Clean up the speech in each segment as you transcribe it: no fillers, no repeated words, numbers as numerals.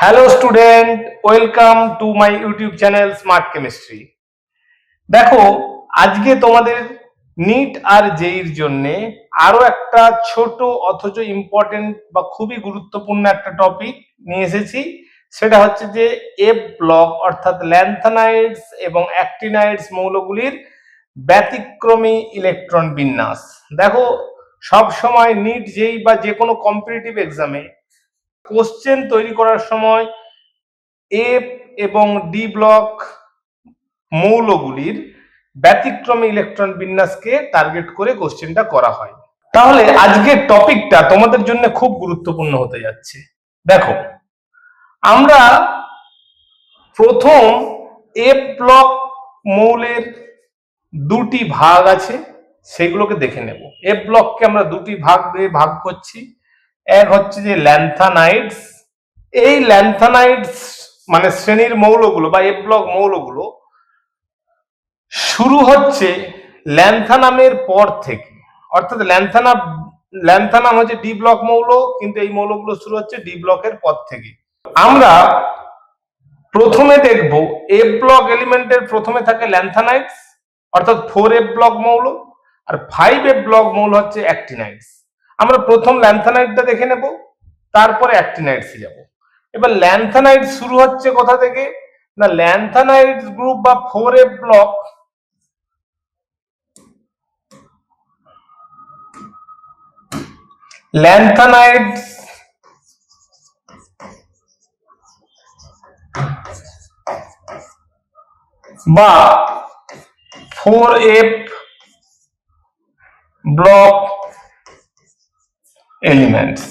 Hello student, welcome to my YouTube channel smart chemistry. দেখো, আজকে তোমাদের নিট আর জেইর জন্য আরো একটা ছোট অথচ ইম্পর্টেন্ট বা খুবই গুরুত্বপূর্ণ একটা টপিক নিয়ে এসেছি। সেটা হচ্ছে যে এফ ব্লক অর্থাৎ ল্যান্থানাইডস এবং অ্যাক্টিনাইডস মৌলগুলির ব্যতিক্রমী ইলেকট্রন বিন্যাস। দেখো, সব সময় নিট জেই বা যে কোনো কম্পিটিটিভ এক্সামে কোশ্চেন তৈরি করার সময় এফ এবং ডি ব্লক মৌলগুলির ব্যতিক্রমী ইলেকট্রন বিন্যাসকে টার্গেট করে কোশ্চেনটা করা হয়। তাহলে আজকের টপিকটা তোমাদের জন্য খুব গুরুত্বপূর্ণ হতে যাচ্ছে। দেখো, আমরা প্রথম এফ ব্লক মৌলের দুটি ভাগ আছে, সেগুলোকে দেখে নেব। এফ ব্লককে আমরা দুটি ভাগ করছি। এক হচ্ছে যে ল্যান্থানাইডস। এই ল্যান্থানাইডস মানে শ্রেণীর মৌলগুলো বা এফ ব্লক মৌলগুলো শুরু হচ্ছে ল্যান্থানামের পর থেকে, অর্থাৎ ল্যান্থানাম হচ্ছে ডি ব্লক মৌল, কিন্তু এই মৌলগুলো শুরু হচ্ছে ডি ব্লকের পর থেকে। আমরা প্রথমে দেখব এফ ব্লক এলিমেন্টের প্রথমে থাকে ল্যান্থানাইডস অর্থাৎ 4F ব্লক মৌল, আর 5F ব্লক মৌল হচ্ছে অ্যাক্টিনাইডস। আমরা প্রথম ল্যান্থানাইডটা দেখে নেব, তারপরে অ্যাক্টিনাইডসে যাব। এবার ল্যান্থানাইড শুরু হচ্ছে কোথা থেকে না, ল্যান্থানাইড গ্রুপ বা 4F ব্লক ল্যান্থানাইডস বা 4F ব্লক এলিমেন্টস।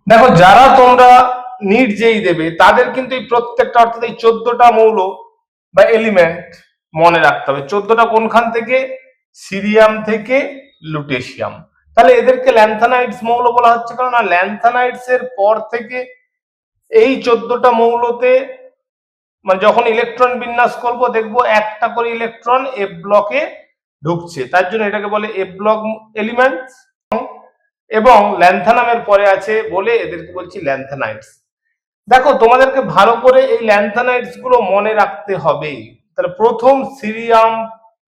দেখো, যারা তোমরা নিট জেই দেবে তাদের কিন্তু এই প্রত্যেকটা অর্থাৎ এই 14টা মৌল বা এলিমেন্ট মনে রাখতে হবে। 14টা কোনখান থেকে? সিরিয়াম থেকে লুটেশিয়াম। তাহলে এদেরকে ল্যান্থানাইডস মৌল বলা হচ্ছে, কারণ ল্যান্থানাইডস এর পর থেকে এই 14টা মৌলতে মানে যখন ইলেকট্রন বিন্যাস করব দেখবো একটা করে ইলেকট্রন এফ ব্লকে ঢুকছে, তার জন্য এটাকে বলে এফ ব্লক এলিমেন্টস। এবং ল্যান্থানামের পরে আছে বলে এদেরকে বলছি ল্যান্থানাইডস। দেখো, তোমাদেরকে ভালো করে এই ল্যান্থানাইডস গুলো মনে রাখতে হবে। তাহলে প্রথম সিরিয়াম,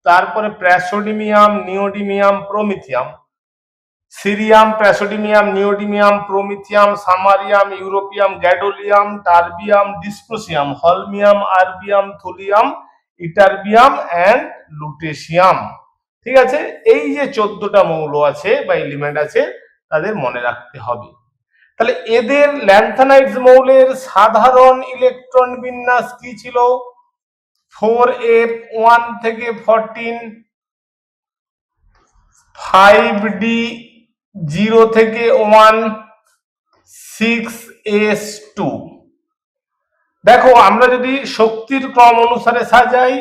তারপরে praseodymium, neodymium, promethium. Cerium, praseodymium, neodymium, promethium, samarium, europium, gadolinium, terbium, dysprosium, holmium, erbium, thulium, ytterbium and lutetium. ঠিক আছে, এই যে 14টা মৌল আছে বা এলিমেন্ট আছে তাদের মনে রাখতে হবে। তাহলে এদের ল্যান্থানাইডস মৌলের সাধারণ ইলেকট্রন বিন্যাস কি ছিল? 4F 1 থেকে 14, 5D 0 থেকে 1, 6S2। দেখো, আমরা যদি শক্তির ক্রম অনুসারে সাজাই,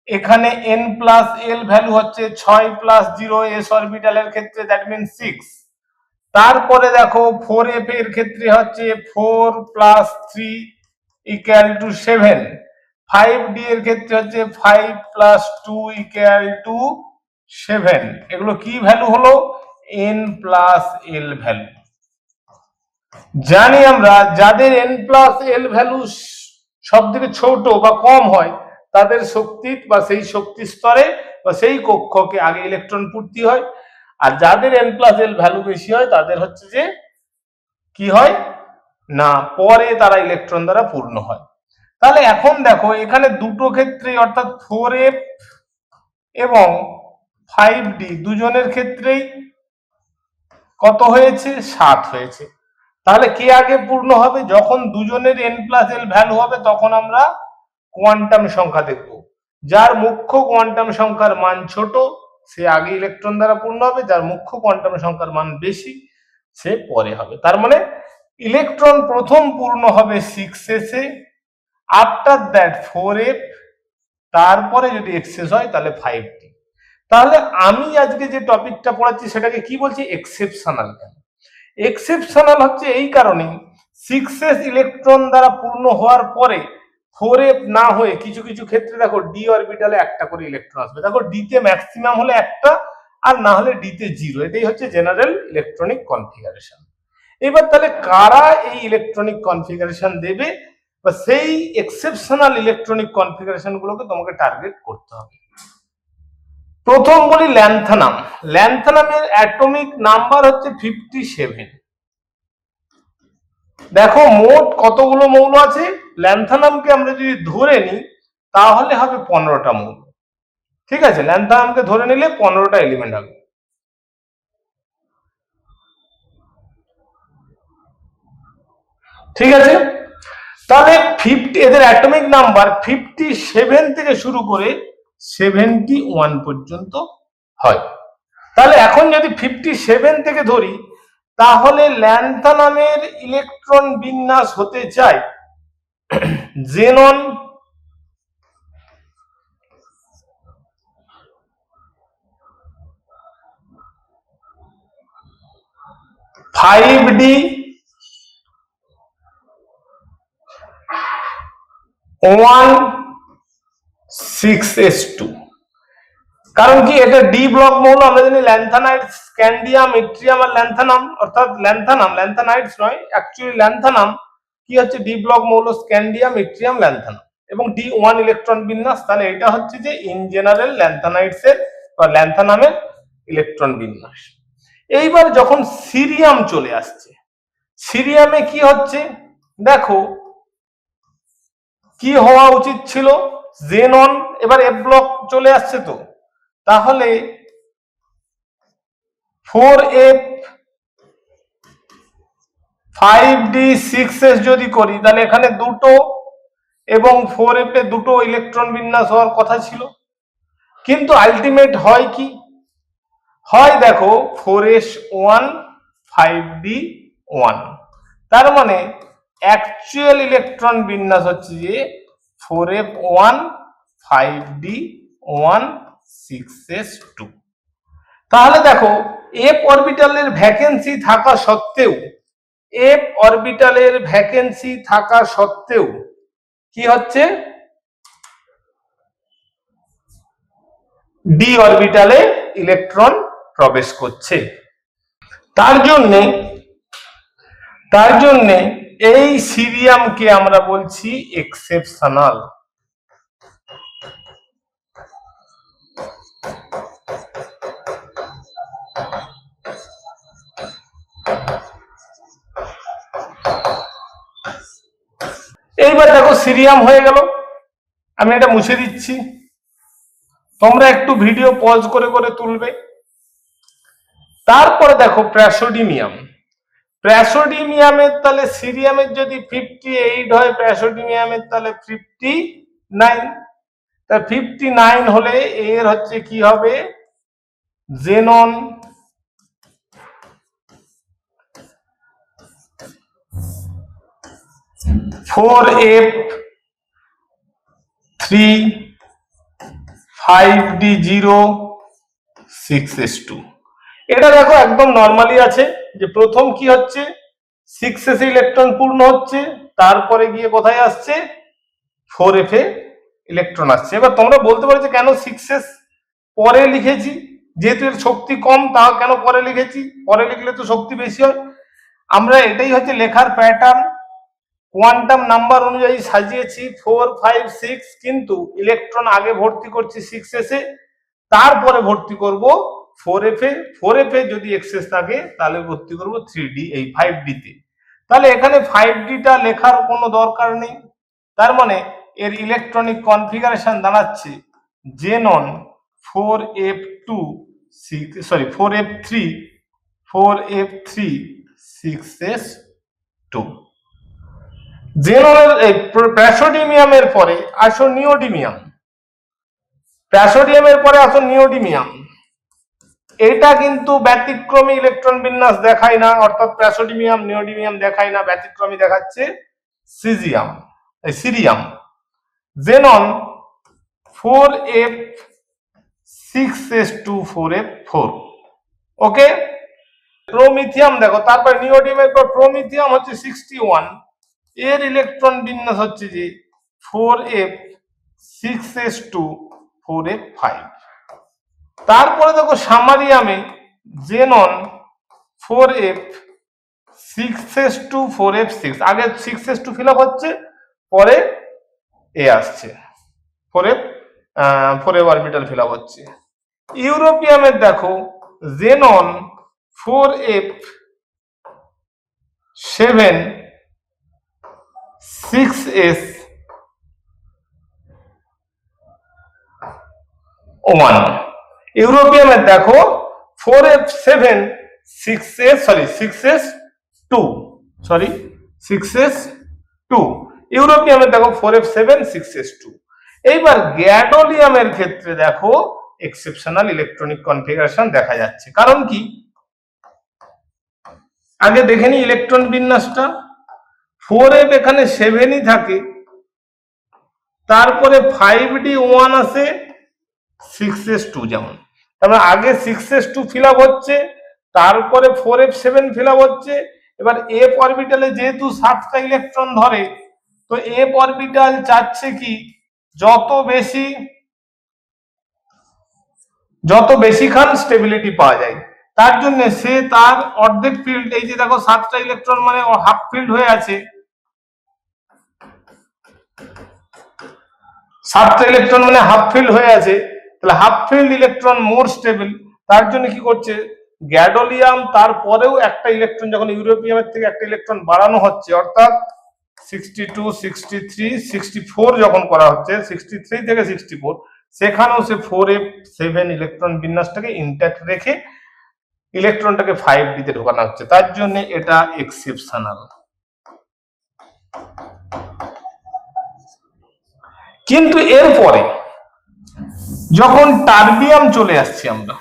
এখানে n+l ভ্যালু হচ্ছে 6+0 s অরবিটালের ক্ষেত্রে, দ্যাট মিন 6। তারপরে দেখো 4F এর ক্ষেত্রে হচ্ছে 4+3 = 7। 5D এর ক্ষেত্রে হচ্ছে 5+2 = 7। এগুলো কি ভ্যালু হলো? n+l value. জানি আমরা যাদের n+l ভ্যালু সব থেকে ছোট বা কম হয় তাদের শক্তি বা সেই শক্তি স্তরে বা সেই কক্ষকে আগে ইলেকট্রন পূর্তি হয়, আর যাদের n+l ভ্যালু বেশি হয় তাদের হচ্ছে যে কি হয় না, পরে তারা ইলেকট্রন দ্বারা পূর্ণ হয়। তাহলে এখন দেখো, এখানে দুটো ক্ষেত্রে অর্থাৎ 4F এবং 5D দুজনের ক্ষেত্রেই কত হয়েছে? 7 হয়েছে। তাহলে কে আগে পূর্ণ হবে? যখন দুজনের n+l ভ্যালু হবে তখন আমরা কোয়ান্টাম সংখ্যা দেখব। যার মুখ্য কোয়ান্টাম সংখ্যার মান ছোট সে আগে ইলেকট্রন দ্বারা পূর্ণ হবে, যার মুখ্য কোয়ান্টাম সংখ্যার মান বেশি সে পরে হবে। তার মানে ইলেকট্রন প্রথম পূর্ণ হবে 6s A, after that 4F, তারপরে যদি এক্সেস হয় তাহলে 5D। তাহলে আমি আজকে যে টপিকটা পড়াচ্ছি সেটাকে কি বলছি? এক্সেপশনাল। এক্সেপশনাল হচ্ছে এই কারণে 6s ইলেকট্রন দ্বারা পূর্ণ হওয়ার পরে 4F না হয়ে কিছু কিছু ক্ষেত্রে দেখো ডি অরবিটালে একটা করে ইলেকট্রন আসবে। দেখো, ডি তে ম্যাক্সিমাম হলে একটা, আর না হলে ডি তে 0। এটাই হচ্ছে জেনারেল ইলেকট্রনিক কনফিগারেশন। এবার তাহলে কারা এই ইলেকট্রনিক কনফিগারেশন দেবে বা সেই এক্সেপশনাল ইলেকট্রনিক কনফিগারেশন গুলোকে তোমাকে টার্গেট করতে হবে। প্রথম বলি ল্যান্থানাম। ল্যান্থানামের অ্যাটমিক নাম্বার হচ্ছে 57। দেখো মোট কতগুলো মৌল আছে, ল্যান্থানামকে আমরা যদি ধরে নিই তাহলে হবে 15টা মৌল। ঠিক আছে, ল্যান্থানামকে ধরে নিলে 15টা এলিমেন্ট হবে। ঠিক আছে, তাহলে 50 এদের অ্যাটমিক নাম্বার 57 থেকে শুরু করে 71 পর্যন্ত হয়। তাহলে এখন যদি 57 থেকে ধরি তাহলে ল্যান্থানামের ইলেকট্রন বিন্যাস হতে চায় জেনন, ফাইভ ডি, 1,6s2। কারণ কি, এটা ডি ব্লক মৌল, আমরা জানি ল্যান্থানাইট, স্ক্যান্ডিয়াম, ইট্রিয়াম আর ল্যান্থানাম, অর্থাৎ ল্যান্থানাইটস নয়, অ্যাকচুয়ালি ল্যান্থানাম কি হচ্ছে ডি ব্লক মৌল, স্ক্যান্ডিয়াম, ইট্রিয়াম, ল্যান্থানাম এবং D1 ইলেকট্রন বিন্যাস। তাহলে এটা হচ্ছে যে ইন জেনারেল ল্যান্থানাইটস এর বা ল্যান্থানামের ইলেকট্রন বিন্যাস। এইবার যখন সিরিয়াম চলে আসছে, সিরিয়ামে কি হচ্ছে দেখো, কি হওয়া উচিত ছিল জেনন, এবার এফ ব্লক চলে আসছে, তো তাহলে 4f 5d 6s যদি করি তাহলে এখানে দুটো এবং 4f এ দুটো ইলেকট্রন বিন্যাস হওয়ার কথা ছিল, কিন্তু আলটিমেট হয় কি হয় দেখো 4s1 5d1। তার মানে অ্যাকচুয়াল ইলেকট্রন বিন্যাস হচ্ছে যে 4f1 5d1 6s2। তাহলে দেখো এফ অরবিটালের ভ্যাকেন্সি থাকা সত্ত্বেও, এফ অরবিটালের ভ্যাকেন্সি থাকা সত্ত্বেও কি হচ্ছে, ডি অরবিটালে ইলেকট্রন প্রবেশ করছে। তার জন্য এই সিরিয়ামকে আমরা বলছি এক্সেপশনাল। এইবার দেখো সিরিয়াম হয়ে গেল, আমি এটা মুছে দিচ্ছি, তোমরা একটু ভিডিও পজ করে করে তুলবে। তারপরে দেখো প্রাসোডিমিয়াম। প্রাসোডিমিয়ামের তাহলে সিরিয়ামের যদি 58 হয়, প্রাসোডিমিয়ামের তাহলে 59। তা 59 হলে এর হচ্ছে কি হবে xenon, four F 3 5d0 6s2। এটা দেখো একদম নর্মালি আছে যে প্রথম কি হচ্ছে 6s এ ইলেকট্রন পূর্ণ হচ্ছে, তারপরে গিয়ে কোথায় আসছে 4f এ ইলেকট্রন আসছে। এবার তোমরা বলতে পারো যে কেন 6s পরে লিখেছি, যেহেতু এর শক্তি কম তা কেন পরে লিখেছি, পরে লিখলে তো শক্তি বেশি হয়। আমরা এটাই হচ্ছে লেখার প্যাটার্ন, কোয়ান্টাম নাম্বার অনুযায়ী সাজিয়েছি 4 5 6, কিন্তু ইলেকট্রন আগে ভর্তি করছি 6s এ, তারপরে ভর্তি করব 4f এ। 4f এ যদি এক্সেস থাকে তাহলে ভর্তি করব 3d এই 5d তে। তাহলে এখানে 5d টা লেখার কোনো দরকার নেই। তার মানে এর ইলেকট্রনিক কনফিগারেশন দাঁড়াচ্ছে xenon 4f2 6 sorry 4f3 6s2। জেননের প্রাসোডিমিয়ামের পরে আসো নিওডিমিয়াম। প্রাসোডিয়ামের পরে আসো নিওডিমিয়াম। এটা কিন্তু ব্যতিক্রমী ইলেকট্রন বিন্যাস দেখায় না, অর্থাৎ প্রাসোডিমিয়াম নিওডিমিয়াম দেখায় না, ব্যতিক্রমী দেখাচ্ছে cerium. Xenon 4f 6s2 4f4। ওকে, প্রোমিথিয়াম দেখো, তারপর নিওডিয়ামের পর প্রোমিথিয়াম হচ্ছে 61, এর ইলেকট্রন বিন্যাস হচ্ছে যে 4f 6s2 4f5। তারপরে দেখো সামারিয়ামে জেনন 4f 6s2 4f6, আগে 6s2 ফিল আপ হচ্ছে, পরে এ আসছে 4f অরবিটাল ফিল আপ হচ্ছে। ইউরোপিয়ামের দেখো জেনন 4f7 6s 1, ইউরোপিয়ামের দেখো 4f7 6s 6s2, ইউরোপিয়ামের দেখো 4f7 6s2। এইবার গ্যাডোলিয়ামের ক্ষেত্রে দেখো এক্সেপশনাল ইলেকট্রনিক কনফিগারেশন দেখা যাচ্ছে। কারণ কি, আগে দেখে নি ইলেকট্রন বিন্যাসটা, 4f এখানে 7ই থাকে, তারপরে 5d1 আসে 6s2 যেমন, তারপরে আগে 6s2 ফিল আপ হচ্ছে, তারপরে 4f7 ফিল আপ হচ্ছে। এবার এফ অরবিটালে যেহেতু 7টা ইলেকট্রন ধরে, তো এফ অরবিটাল চাচ্ছে কি যত বেশি খান স্টেবিলিটি পাওয়া যায়, তার জন্য সে তার অর্ধেক ফিল্ড, এই যে দেখো 7টা ইলেকট্রন মানে হাফ ফিল্ড হয়ে আছে, 7টা ইলেকট্রন মানে হাফ ফিল্ড হয়ে আছে, তাহলে হাফ ফিল্ড ইলেকট্রন মোর স্টেবল, তার জন্য কি করছে গ্যাডোলিয়াম, তারপরেও একটা ইলেকট্রন যখন ইউরোপিয়ামের থেকে একটা ইলেকট্রন বাড়ানো হচ্ছে, অর্থাৎ 62 63 64 যখন করা হচ্ছে, 63 থেকে 64, সেখানেও সে 4f7 ইলেকট্রন বিন্যাসটাকে ইনট্যাক্ট রেখে ইলেকট্রনটাকে 5d তে ঢোকানো হচ্ছে, তার জন্য এটা এক্সেপশনাল। কিন্তু এরপরে যখন টার্বিয়াম চলে আসছি আমরা,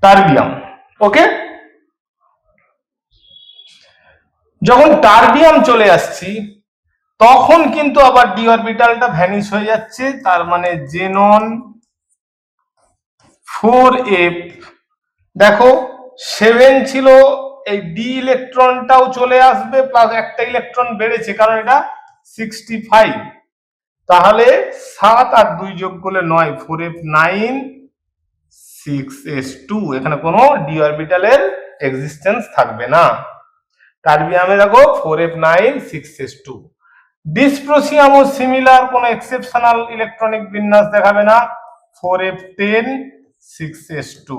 টার্বিয়াম, ওকে, যখন টার্বিয়াম চলে আসছি তখন কিন্তু আবার ডি অরবিটালটা ভ্যানিশ হয়ে যাচ্ছে, তার মানে জেনন 4f দেখো 7 ছিল, এই ডি ইলেকট্রনটাও চলে আসবে, প্লাস একটা ইলেকট্রন বেড়েছে কারণ এটা 65, তাহলে 7 আর 2 যোগ করলে 9, 4f9 6s2, এখানে কোনো ডি অরবিটালের এক্সিস্টেন্স থাকবে না। টার্বিয়ামে দেখো 4f9 6s2। ডিসপ্রোসিয়ামও সিমিলার, কোনো এক্সেপশনাল ইলেকট্রনিক বিন্যাস দেখাবে না, 4f10 6s2।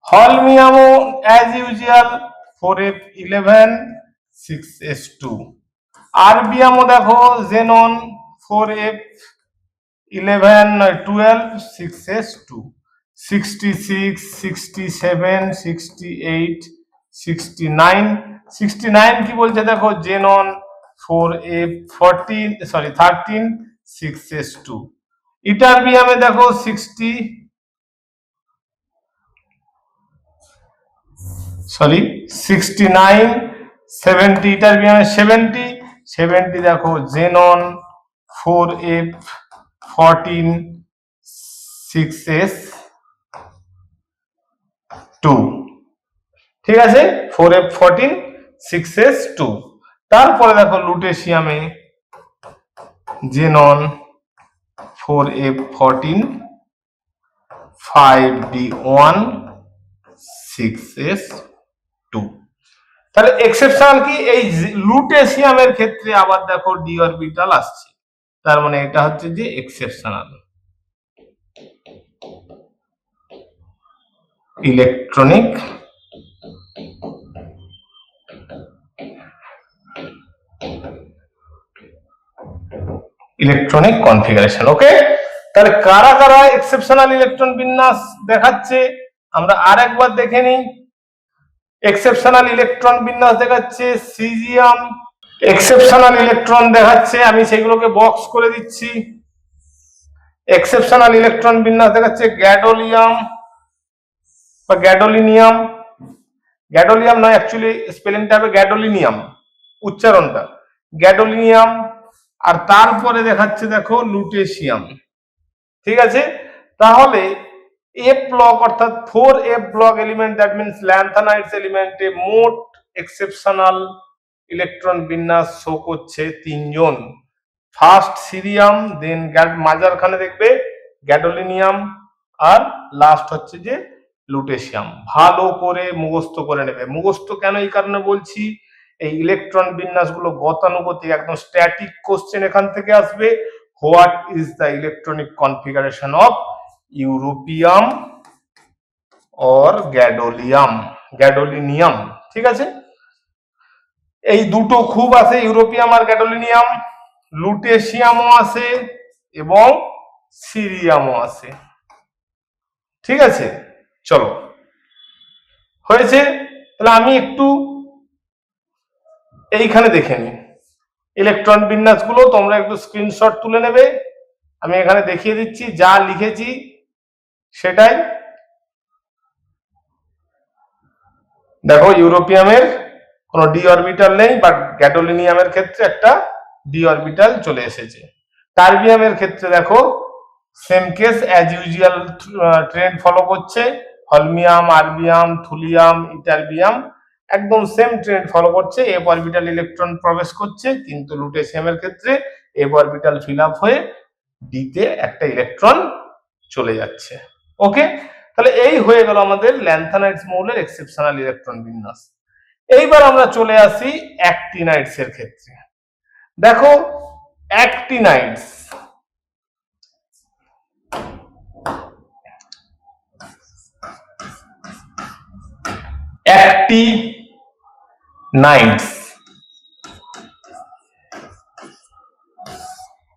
হলমিয়ামও as usual 4f11 6s2। আরবিয়ামও দেখো জেনন 4f11 12 6s2। 66 67 68 69 কি বলছে দেখো জেনন 13 6s2। ইটারবিয়ামে দেখো 69 70, ইটারবিয়ামে 70 দেখো জেনন 4f14 6s2, ঠিক আছে, 4f14 6s2। তারপরে দেখো লুটেশিয়ামে জেনন 4f14 5d1 6s2। তাহলে এক্সেপশনাল কি, এই লুটেশিয়ামের ক্ষেত্রে আবার দেখো ডি অরবিটাল আসছে, তার মানে এটা হচ্ছে যে এক্সেপশনাল ইলেকট্রনিক কনফিগারেশন। ওকে, তাহলে কারা কারা এক্সেপশনাল ইলেকট্রন বিন্যাস দেখাচ্ছে আমরা আর একবার দেখে নিই। এক্সেপশনাল ইলেকট্রন বিন্যাস দেখাচ্ছে সিজিয়াম, এক্সেপশনাল ইলেকট্রন দেখাচ্ছে, আমি সেগুলোকে বক্স করে দিচ্ছি। এক্সেপশনাল ইলেকট্রন বিন্যাস দেখাচ্ছে গ্যাডোলিয়াম বা গ্যাডোলিনিয়াম, গ্যাডোলিয়াম নয়, অ্যাকচুয়ালি স্পেলিংটা হবে গ্যাডোলিনিয়াম, উচ্চারণটা গ্যাডোলিনিয়াম। আর তারপরে দেখাচ্ছে দেখো লুটেশিয়াম, ঠিক আছে। তাহলে এফ ব্লক অর্থাৎ 4f block element, that means lanthanides এলিমেন্টে মোট এক্সেপশনাল ইলেকট্রন বিন্যাস শো করছে 3 জন। ফার্স্ট সিরিয়াম, দেন মাঝারখানে দেখবে গ্যাডোলিনিয়াম, আর লাস্ট হচ্ছে যে লুটেশিয়াম। ভালো করে মুখস্থ করে নেবে। মুখস্থ কেন এই কারণে বলছি, এই ইলেকট্রন বিন্যাসগুলো গতানুগতিক, একদম স্ট্যাটিক কোশ্চেন এখান থেকে আসবে। What is the electronic configuration of europium or gadolinium, ঠিক আছে। এই দুটো খুব আছে, ইউরোপিয়াম আর গ্যাডোলিনিয়াম। লুটেশিয়ামও আছে এবং সিরিয়ামও আছে, ঠিক আছে। চলো, হয়েছে। তাহলে আমি একটু এইখানে দেখে নিই ইলেকট্রন বিন্যাসগুলো, তোমরা একটু স্ক্রিনশট তুলে নেবে। আমি এখানে দেখিয়ে দিচ্ছি, যা লিখেছি সেটাই। দেখো, ইউরোপিয়ামের কোনো ডি অরবিটাল নেই, বাট গ্যাডোলিনিয়ামের ক্ষেত্রে একটা ডি অরবিটাল চলে এসেছে। টার্বিয়ামের ক্ষেত্রে দেখো same case as usual, trend follow করছে। হলমিয়াম, আরবিয়াম, থুলিয়াম, ইটারবিয়াম একদম সেম ট্রেন্ড ফলো করছে। এফ অরবিটাল ইলেকট্রন প্রবেশ করছে, কিন্তু লুটেশিয়ামের ক্ষেত্রে এফ অরবিটাল ফিল আপ হয়ে ডিতে একটা ইলেকট্রন চলে যাচ্ছে। ওকে, তাহলে এই হয়ে গেল আমাদের ল্যান্থানাইডস মৌলের এক্সেপশনাল ইলেকট্রন বিন্যাস। এইবার আমরা চলে আসি অ্যাক্টিনাইডস এর ক্ষেত্রে। দেখো, অ্যাক্টিনাইডস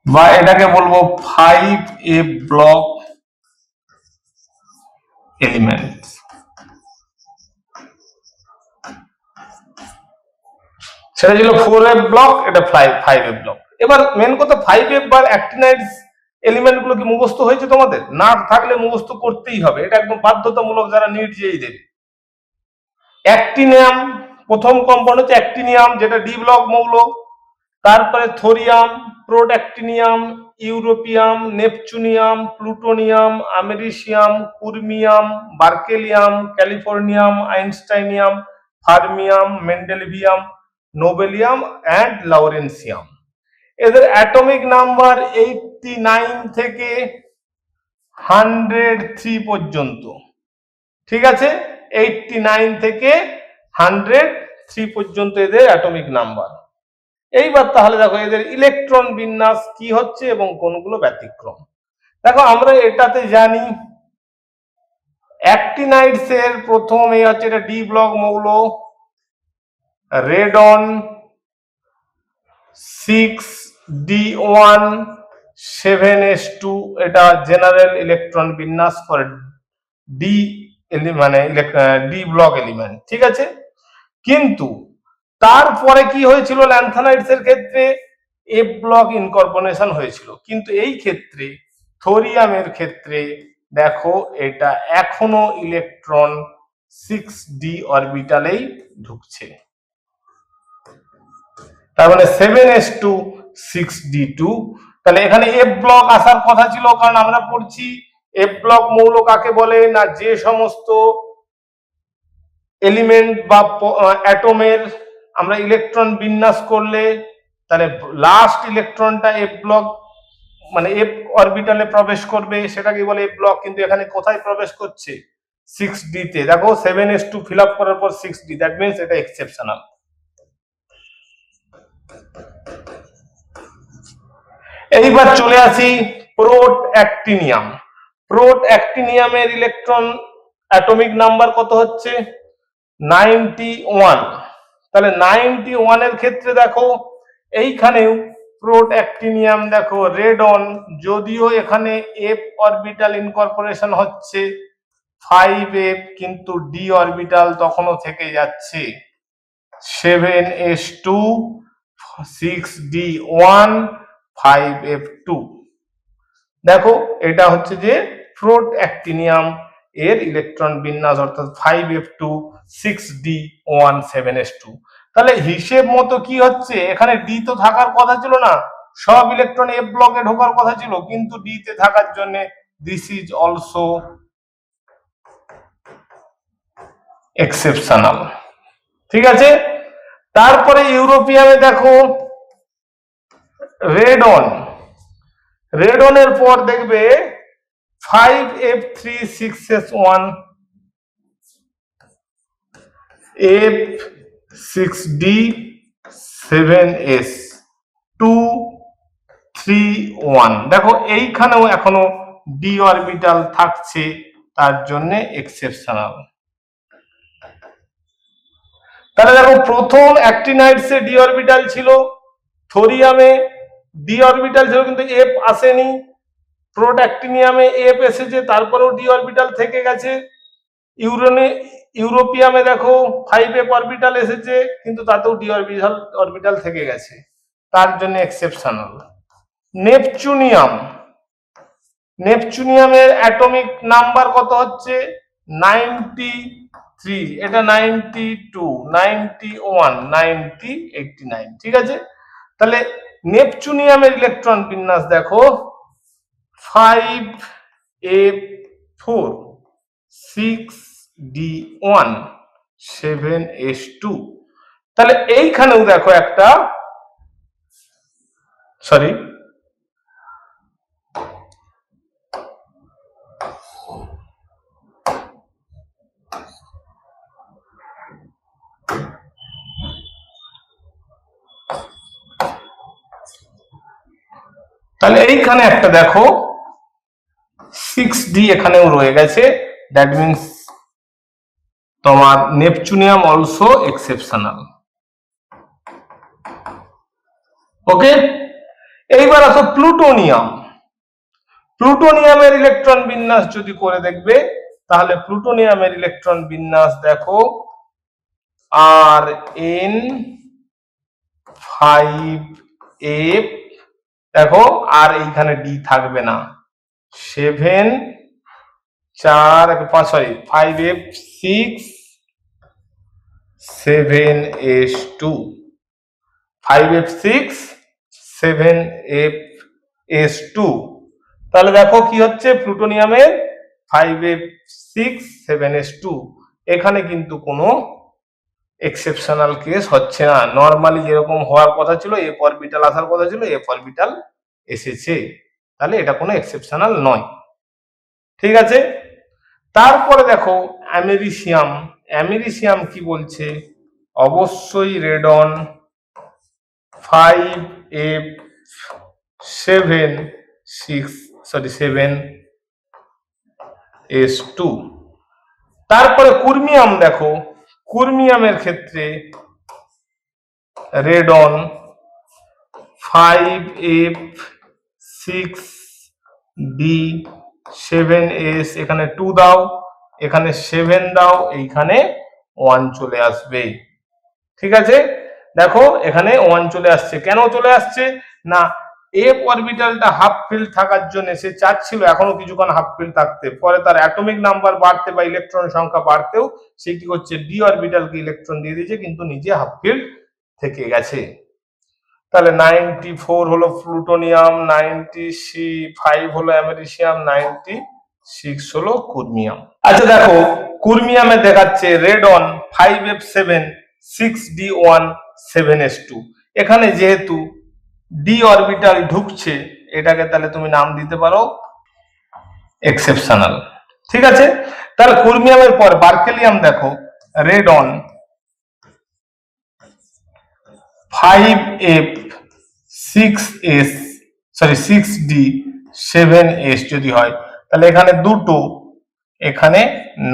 বা এটাকে বলবো 5A ব্লক এলিমেন্ট। সেটা ছিল 4F ব্লক, এটা 5F ব্লক। এবার মেন কথা, 5F বা অ্যাক্টিনাইডস এলিমেন্ট গুলো কি মুখস্থ হয়েছে তোমাদের? না থাকলে মুখস্থ করতেই হবে, এটা একদম বাধ্যতামূলক যারা নিট যেই দেবে। অ্যাক্টিনিয়াম, প্রথম কম্পাউন্ড হচ্ছে অ্যাক্টিনিয়াম, যেটা ডি ব্লক মৌল। তারপরে thorium, protactinium, europium, neptunium, plutonium, americium, curium, berkelium, californium, einsteinium, fermium, mendelevium, nobelium and lawrencium. এদের অ্যাটমিক নাম্বার 89 থেকে 103 পর্যন্ত, ঠিক আছে। 89 থেকে 103 পর্যন্ত এদের অ্যাটমিক নাম্বার। এইবার তাহলে দেখো এদের ইলেকট্রন বিন্যাস কি হচ্ছে এবং কোনগুলো ব্যতিক্রম। দেখো, আমরা এটাতে জানি অ্যাক্টিনাইডস এর প্রথম এই হচ্ছে, এটা ডি ব্লক মৌল, রেডন 6D1 7s2, এটা জেনারেল ইলেকট্রন বিন্যাস ফর ডি মানে ডি ব্লক এলিমেন্ট, ঠিক আছে। কিন্তু তারপরে কি হয়েছিল, ল্যান্থানাইডস এর ক্ষেত্রে এফ ব্লক ইনকর্পোরেশন হয়েছিল, কিন্তু এই ক্ষেত্রে থোরিয়ামের ক্ষেত্রে দেখো এটা এখনো ইলেকট্রন 6D অরবিটালেই ঢুকছে। তার মানে 7s2 6d2। তাহলে এখানে এফ ব্লক আসার কথা ছিল, কারণ আমরা পড়ছি এফ ব্লক মৌল কাকে বলে না, যে সমস্ত এলিমেন্ট বা অ্যাটমের আমরা ইলেকট্রন বিন্যাস করলে তাহলে লাস্ট ইলেকট্রনটা এফ ব্লক মানে এফ অরবিটালে প্রবেশ করবে, সেটাকে বলে এফ ব্লক। কিন্তু এখানে কোথায় প্রবেশ করছে? 6d তে। দেখো 7s2 ফিল আপ করার পর 6d, দ্যাট মিন্স এটা এক্সেপশনাল। এইবার চলে আসি প্রোটঅ্যাক্টিনিয়াম। প্রোটঅ্যাক্টিনিয়ামের ইলেকট্রন অ্যাটমিক নাম্বার কত হচ্ছে? 91। তাহলে 91 এর ক্ষেত্রে দেখো এইখানেও প্রোটঅ্যাক্টিনিয়াম, দেখো রেডন, যদিও এখানে এফ অরবিটাল ইনকর্পোরেশন হচ্ছে 5F, কিন্তু ডি অরবিটাল তখনও থেকে যাচ্ছে 7s2 6d1 5f2। দেখো এটা হচ্ছে যে প্রোটঅ্যাক্টিনিয়াম এর ইলেকট্রন বিন্যাস, অর্থাৎ 5f2 6d1 7s2। তাহলে হিসেব মতো কি হচ্ছে, এখানে ডি তো থাকার কথা ছিল না, সব ইলেকট্রন এফ ব্লকে ঢোকার কথা ছিল, কিন্তু ডি তে থাকার জন্য দিস ইজ অলসো এক্সেপশনাল, ঠিক আছে। তারপরে ইউরোপিয়ামে দেখো রেডন, রেডনের পর দেখবে 5f3 6s1, F 6d 7s 2 3 1। দেখো এইখানেও এখনো ডি অরবিটাল থাকছে, তার জন্য এক্সেপশনাল। তাহলে দেখো প্রথম অ্যাক্টিনাইডসে ডি অরবিটাল ছিল, থোরিয়ামে ডি অরবিটাল ছিল কিন্তু এফ আসেনি, প্রোট্যাক্টিনিয়ামে এফ এসেছে তারপরেও ডি অরবিটাল থেকে গেছে, ইউরোপিয়ামে দেখো 5f অরবিটাল এসেছে কিন্তু তাতেও ডি অরবিটাল থেকে গেছে, তার জন্য এক্সেপশনাল। নেপচুনিয়ামের অ্যাটমিক নাম্বার কত হচ্ছে 93, এটা 92, 91, 90, 89। ঠিক আছে, তাহলে নেপচুনিয়ামের ইলেকট্রন বিন্যাস দেখো 5f4 6d1 7s2। তাহলে এইখানেও দেখো একটা সরি তাহলে এইখানে একটা দেখো 6d এখানেও রয়ে গেছে, দ্যাট মিনস তোমার নেপচুনিয়াম অলসো এক্সেপশনাল। ওকে, এইবার আসো প্লুটোনিয়ামের ইলেকট্রন বিন্যাস যদি করে দেখবে, তাহলে প্লুটোনিয়ামের ইলেকট্রন বিন্যাস দেখো আর এন 5f, দেখো আর এইখানে ডি থাকবে না, 7 4 5f6 7s2 5f6 7s2। তাহলে দেখো কি হচ্ছে প্লুটোনিয়ামের 5f6 7s2, এখানে কিন্তু কোনো এক্সেপশনাল কেস হচ্ছে না, নরমালি যেরকম হওয়ার কথা ছিল এফ অরবিটাল আসার কথা ছিল এফ অরবিটাল এসেছে, তাহলে এটা কোনো এক্সেপশনাল নয়। ঠিক আছে, তারপরে দেখো অ্যামেরিসিয়াম কি বলছে, অবশ্যই রেডন 7s2। তারপরে কুর্মিয়াম দেখো, কুর্মিয়ামের ক্ষেত্রে রেডন 5f6d7s, এখানে 2 দাও, এখানে 7 দাও, এইখানে 1 চলে আসবে। ঠিক আছে, দেখো এখানে 1 চলে আসছে, কেন চলে আসছে না এফ অরবিটালটা হাফ ফিল্ড থাকার জন্য সে চাচ্ছিল এখনো কিছুক্ষণ হাফ ফিল্ড থাকতে, পরে তার অ্যাটমিক নাম্বার বাড়তে বা ইলেকট্রন সংখ্যা বাড়তেও সে কি করছে ডি অরবিটালকে ইলেকট্রন দিয়ে দিয়েছে কিন্তু নিজে হাফ ফিল্ড থেকে গেছে। তাহলে 94 হলো প্লুটোনিয়াম, 95 হলো অ্যামেরিসিয়াম, 96 হলো কুর্মিয়াম। আচ্ছা দেখো কুর্মিয়ামে দেখাচ্ছে রেডন 5f7 6d1 7s2, এখানে যেহেতু ডি অরবিটাল ঢুকছে এটাকে তাহলে তুমি নাম দিতে পারো এক্সেপশনাল। ঠিক আছে, তাহলে কুর্মিয়ামের পর বার্কেলিয়াম দেখো রেডন 6d7s যদি হয় তাহলে এখানে দুটো, এখানে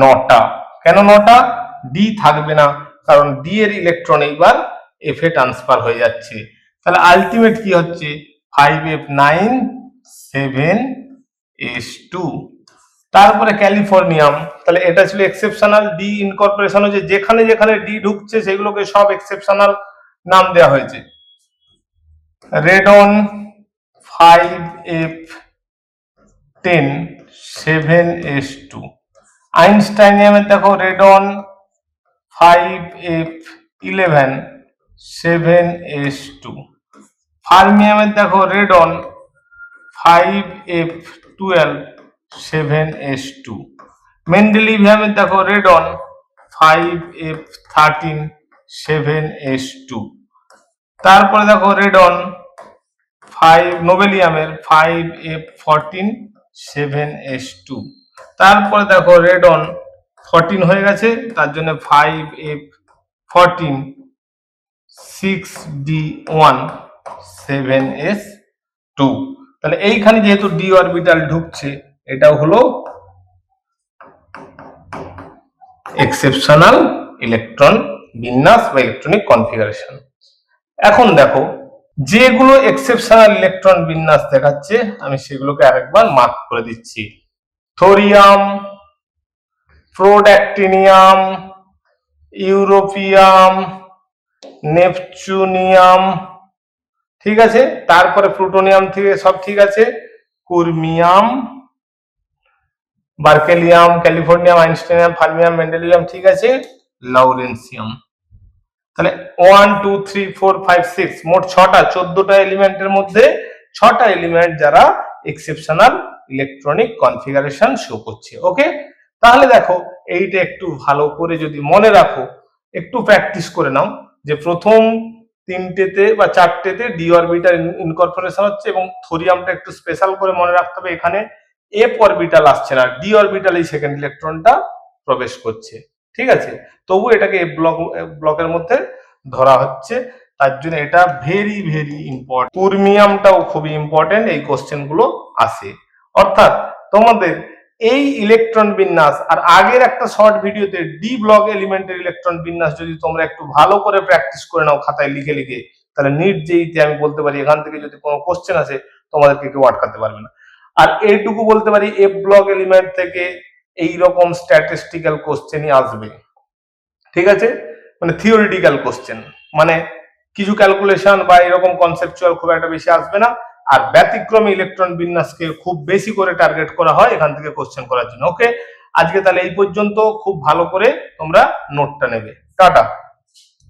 9টা। কেন 9টা? ডি থাকবে না, কারণ ডি এর ইলেকট্রন এইবার এফ এ ট্রান্সফার হয়ে যাচ্ছে, তাহলে আলটিমেট কি হচ্ছে 5f9 7s2। তারপরে ক্যালিফোর্নিয়াম, তাহলে এটা ছিল এক্সেপশনাল, ডি ইনকর্পোরেশন হচ্ছে যেখানে যেখানে ডি ঢুকছে সেগুলোকে সব এক্সেপশনাল নাম দেওয়া হয়েছে। Radon 5f10 7s2। আইনস্টাইনিয়ামের দেখো রেডন 5f11 7s2। ফার্মিয়ামের দেখো রেডন 5f12 7s2। মেন্ডেলিভিয়ামের দেখো রেডন 5f13 7s2। তারপরে দেখো রেডন 5 নোবেলিয়ামের 5f14 7s2। তারপরে দেখো রেডন 14 হয়ে গেছে তার জন্য 5f 14 6d1 7s2। তাহলে এইখানে যেহেতু ডি অরবিটাল ঢুকছে, এটাও হলো এক্সেপশনাল ইলেকট্রন বিন্যাস বা ইলেকট্রনিক কনফিগারেশন। এখন দেখো, যেগুলো এক্সেপশনাল ইলেকট্রন বিন্যাস দেখাচ্ছে আমি সেগুলোকে আরেকবার মার্ক করে দিচ্ছি। থোরিয়াম, প্রোডাক্টিনিয়াম, ইউরোপিয়াম, নেপচুনিয়াম, ঠিক আছে। তারপরে প্লুটোনিয়াম থেকে সব ঠিক আছে। কুর্মিয়াম, বার্কেলিয়াম, ক্যালিফোর্নিয়াম, আইনস্টাইনিয়াম, ফার্মিয়াম, মেন্ডেলিয়াম, ঠিক আছে। লাউরেন্সিয়াম। তাহলে 1 2 3 4 5 6 মোট 6টা, 14টা এলিমেন্টের মধ্যে 6টা এলিমেন্ট যারা এক্সেপশনাল ইলেকট্রনিক কনফিগারেশন শো করছে। ওকে, তাহলে দেখো এইটা একটু ভালো করে যদি মনে রাখো, একটু প্র্যাকটিস করে নাও যে প্রথম 3টেতে বা 4টেতে ডি অরবিটাল ইনকর্পোরেশন হচ্ছে, এবং থোরিয়ামটা একটু স্পেশাল করে মনে রাখতে হবে, এখানে এফ অরবিটাল আসছে না, ডি অরবিটাল এই সেকেন্ড ইলেকট্রনটা প্রবেশ করছে, ঠিক আছে। তবু এটাকে এফ ব্লকের মধ্যে ধরা হচ্ছে, তার জন্য এটা ভেরি ভেরি ইম্পর্টেন্ট। কুর্মিয়ামটাও খুবই ইম্পর্টেন্ট, এই কোশ্চেন গুলো আসে। অর্থাৎ তোমাদের এই ইলেকট্রন বিন্যাস আর আগের একটা শর্ট ভিডিওতে ডি ব্লক এলিমেন্টের ইলেকট্রন বিন্যাস যদি তোমরা একটু ভালো করে প্র্যাকটিস করে নাও খাতায় লিখে লিখে, তাহলে নিট যেইতে আমি বলতে পারি এখান থেকে যদি কোনো কোশ্চেন আসে তোমাদেরকে কেউ আটকাতে পারবে না। আর এইটুকু বলতে পারি, এফ ব্লক এলিমেন্ট থেকে এইরকম স্ট্যাটিস্টিক্যাল কোশ্চেনই আসবে, ঠিক আছে। মানে থিওরিটিক্যাল কোশ্চেন, মানে কিছু ক্যালকুলেশন বা এরকম কনসেপচুয়াল খুব একটা বেশি আসবে না। আর ব্যতিক্রমী ইলেকট্রন বিন্যাসকে খুব বেশি করে টার্গেট করা হয় এখান থেকে কোশ্চেন করার জন্য। ওকে, আজকে তাহলে এই পর্যন্ত। খুব ভালো করে তোমরা নোটটা নেবে। টাটা।